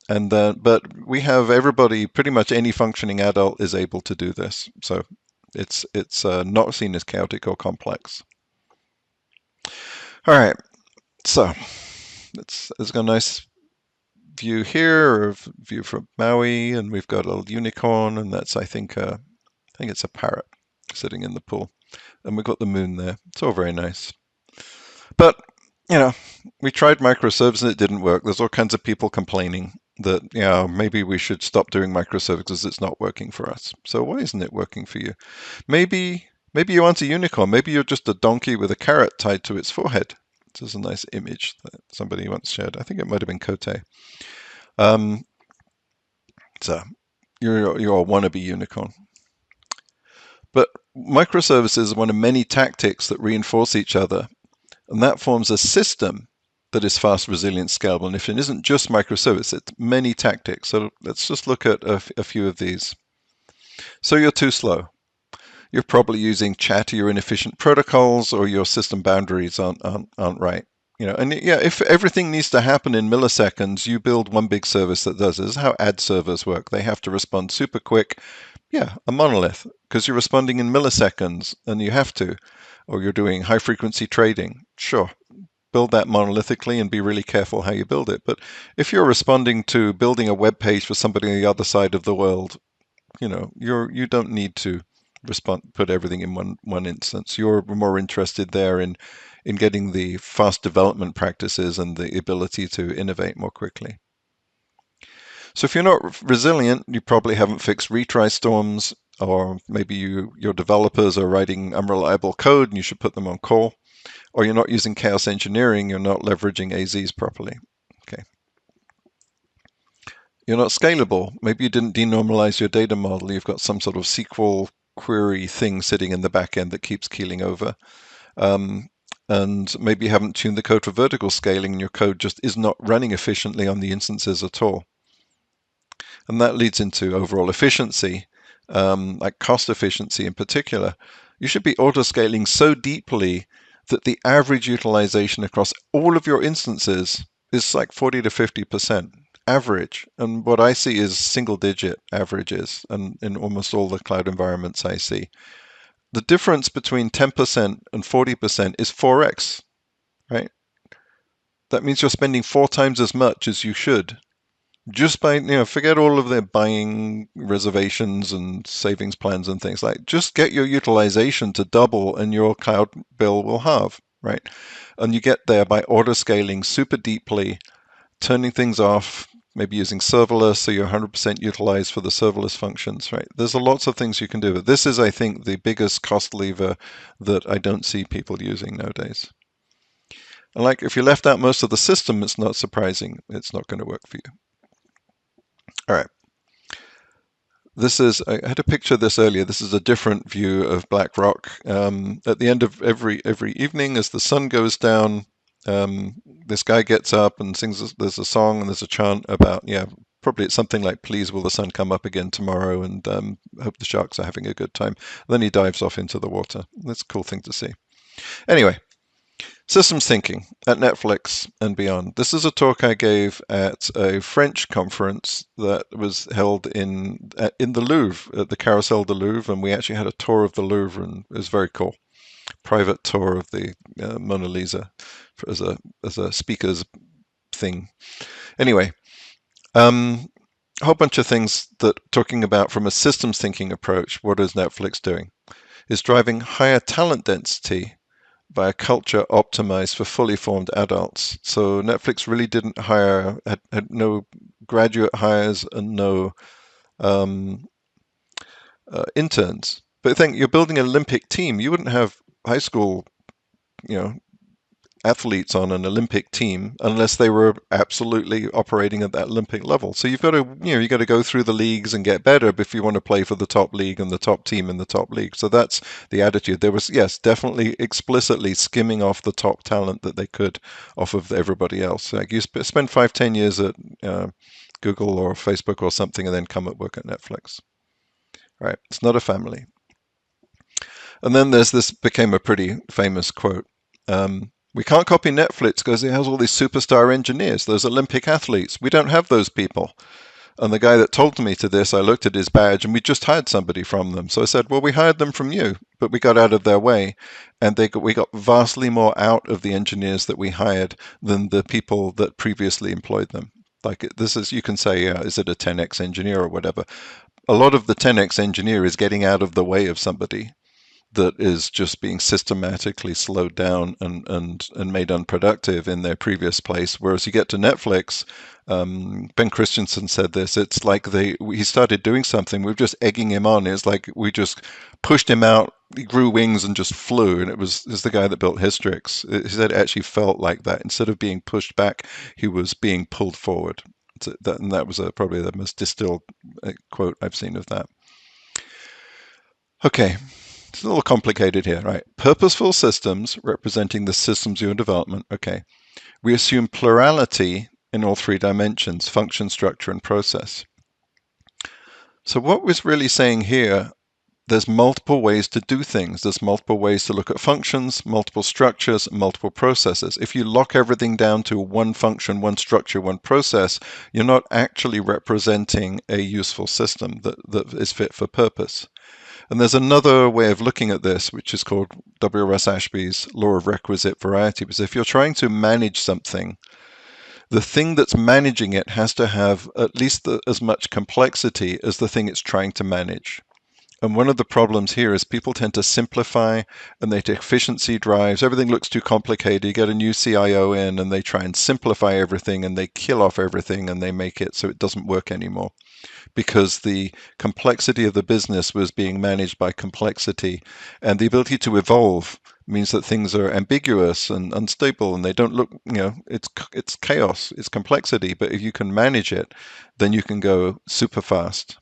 And but we have everybody, pretty much any functioning adult is able to do this. So it's not seen as chaotic or complex. All right, so let's got a nice view here, a view from Maui, and we've got a little unicorn, and that's I think it's a parrot sitting in the pool, and we've got the moon there. It's all very nice. But we tried microservices and it didn't work. There's all kinds of people complaining that maybe we should stop doing microservices. It's not working for us. So why isn't it working for you? Maybe you aren't a unicorn. Maybe you're just a donkey with a carrot tied to its forehead. This is a nice image that somebody once shared. I think it might have been Cote. So you're a wannabe unicorn. But microservices are one of many tactics that reinforce each other, and that forms a system that is fast, resilient, scalable. And if it isn't just microservice, it's many tactics. So let's just look at a few of these. So you're too slow. You're probably using chatty or inefficient protocols, or your system boundaries aren't right. If everything needs to happen in milliseconds, you build one big service that does it. This is how ad servers work. They have to respond super quick. Yeah, a monolith, because you're responding in milliseconds, and you have to. Or you're doing high frequency trading. Sure, build that monolithically and be really careful how you build it. But if you're responding to building a web page for somebody on the other side of the world, you don't need to put everything in one instance. You're more interested there in getting the fast development practices and the ability to innovate more quickly. So if you're not resilient, you probably haven't fixed retry storms, or maybe your developers are writing unreliable code and you should put them on call, or you're not using chaos engineering, you're not leveraging AZs properly. Okay. You're not scalable. Maybe you didn't denormalize your data model. You've got some sort of SQL query thing sitting in the back end that keeps keeling over. And maybe you haven't tuned the code for vertical scaling, and your code just is not running efficiently on the instances at all. And that leads into overall efficiency, like cost efficiency in particular. You should be auto-scaling so deeply that the average utilization across all of your instances is like 40 to 50% average. And what I see is single-digit averages, and in almost all the cloud environments I see. the difference between 10% and 40% is 4x, right? That means you're spending 4 times as much as you should. Just by, forget all of their buying reservations and savings plans and things like, just get your utilization to double and your cloud bill will halve, right? And you get there by auto scaling super deeply, turning things off, maybe using serverless so you're 100% utilized for the serverless functions, right? There's lots of things you can do. But this is, I think, the biggest cost lever that I don't see people using nowadays. And like, if you left out most of the system, it's not surprising. It's not going to work for you. All right. I had a picture of this earlier. This is a different view of BlackRock. At the end of every evening, as the sun goes down, this guy gets up and sings. There's a song and there's a chant about, probably it's something like, "Please, will the sun come up again tomorrow?" And hope the sharks are having a good time. Then he dives off into the water. That's a cool thing to see. Anyway, systems thinking at Netflix and beyond. This is a talk I gave at a French conference that was held in the Louvre, at the Carousel du Louvre, and we actually had a tour of the Louvre, and it was very cool. Private tour of the Mona Lisa as a speaker's thing. Anyway, a whole bunch of things that talking about from a systems thinking approach. What is Netflix doing? Is driving higher talent density by a culture optimized for fully formed adults. So Netflix really didn't had no graduate hires and no interns. But I think you're building an Olympic team. You wouldn't have high school, athletes on an Olympic team unless they were absolutely operating at that Olympic level. So you've got to, you got to go through the leagues and get better if you want to play for the top league and the top team in the top league. So that's the attitude. There was, yes, definitely explicitly skimming off the top talent that they could off of everybody else. Like you spend 5-10 years at Google or Facebook or something and then come at work at Netflix. Right? It's not a family. And then this became a pretty famous quote. We can't copy Netflix because it has all these superstar engineers, those Olympic athletes. We don't have those people. And the guy that told me to this, I looked at his badge and we just hired somebody from them. So I said, well, we hired them from you, but we got out of their way. And we got vastly more out of the engineers that we hired than the people that previously employed them. Like this is, you can say, is it a 10x engineer or whatever? A lot of the 10x engineer is getting out of the way of somebody that is just being systematically slowed down and made unproductive in their previous place. Whereas you get to Netflix, Ben Christensen said this, it's like he started doing something, we were just egging him on. It's like we just pushed him out, he grew wings and just flew. And it's the guy that built Hystrix. He said it actually felt like that. Instead of being pushed back, he was being pulled forward. And that was probably the most distilled quote I've seen of that. Okay. It's a little complicated here, right? Purposeful systems representing the systems you're in development. Okay. We assume plurality in all 3 dimensions, function, structure, and process. So what we're really saying here, there's multiple ways to do things. There's multiple ways to look at functions, multiple structures, multiple processes. If you lock everything down to one function, one structure, one process, you're not actually representing a useful system that is fit for purpose. And there's another way of looking at this, which is called W.R.S. Ashby's law of requisite variety. Because if you're trying to manage something, the thing that's managing it has to have at least as much complexity as the thing it's trying to manage. And one of the problems here is people tend to simplify and they take efficiency drives. Everything looks too complicated. You get a new CIO in and they try and simplify everything and they kill off everything and they make it so it doesn't work anymore. Because the complexity of the business was being managed by complexity, and the ability to evolve means that things are ambiguous and unstable and they don't look, it's chaos, it's complexity. But if you can manage it, then you can go super fast.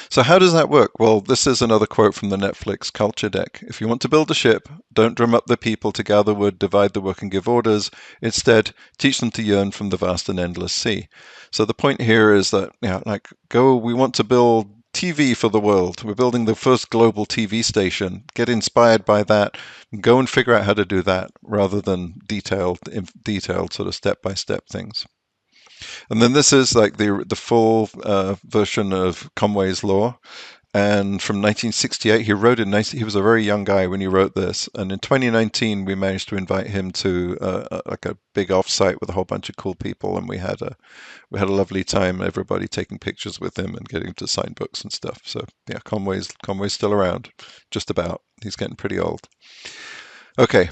So how does that work? Well, this is another quote from the Netflix culture deck. If you want to build a ship, don't drum up the people to gather wood, divide the work and give orders. Instead, teach them to yearn from the vast and endless sea. So the point here is that, we want to build TV for the world. We're building the first global TV station. Get inspired by that. Go and figure out how to do that rather than detailed sort of step-by-step things. And then this is like the full version of Conway's law. And from 1968, he wrote in 19, he was a very young guy when he wrote this. And in 2019, we managed to invite him to like a big offsite with a whole bunch of cool people, and we had a lovely time. Everybody taking pictures with him and getting him to sign books and stuff. So yeah, Conway's still around, just about. He's getting pretty old. Okay,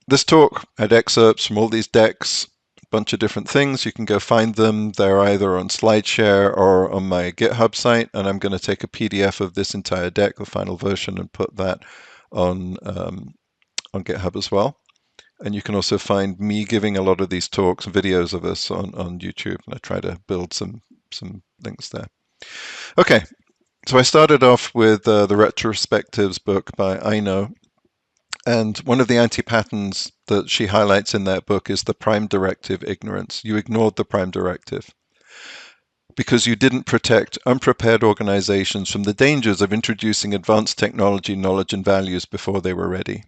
this talk had excerpts from all these decks, a bunch of different things. You can go find them. They're either on SlideShare or on my GitHub site, and I'm going to take a PDF of this entire deck, the final version, and put that on GitHub as well. And you can also find me giving a lot of these talks, videos of us on YouTube, and I try to build some links there. Okay, so I started off with the Retrospectives book by Aino. And one of the anti-patterns that she highlights in that book is the prime directive ignorance. You ignored the prime directive because you didn't protect unprepared organizations from the dangers of introducing advanced technology, knowledge, and values before they were ready.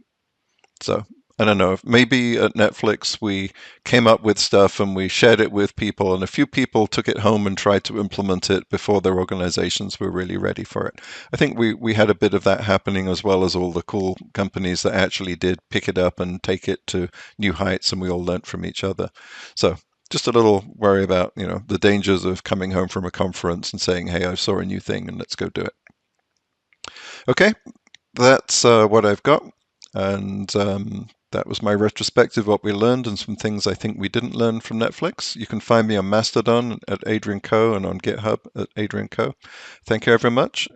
So I don't know, maybe at Netflix we came up with stuff and we shared it with people, and a few people took it home and tried to implement it before their organizations were really ready for it. I think we had a bit of that happening, as well as all the cool companies that actually did pick it up and take it to new heights, and we all learned from each other. So just a little worry about, the dangers of coming home from a conference and saying, hey, I saw a new thing and let's go do it. Okay, that's what I've got. And that was my retrospective, what we learned, and some things I think we didn't learn from Netflix. You can find me on Mastodon at Adrian Co. and on GitHub at Adrian Co. Thank you very much.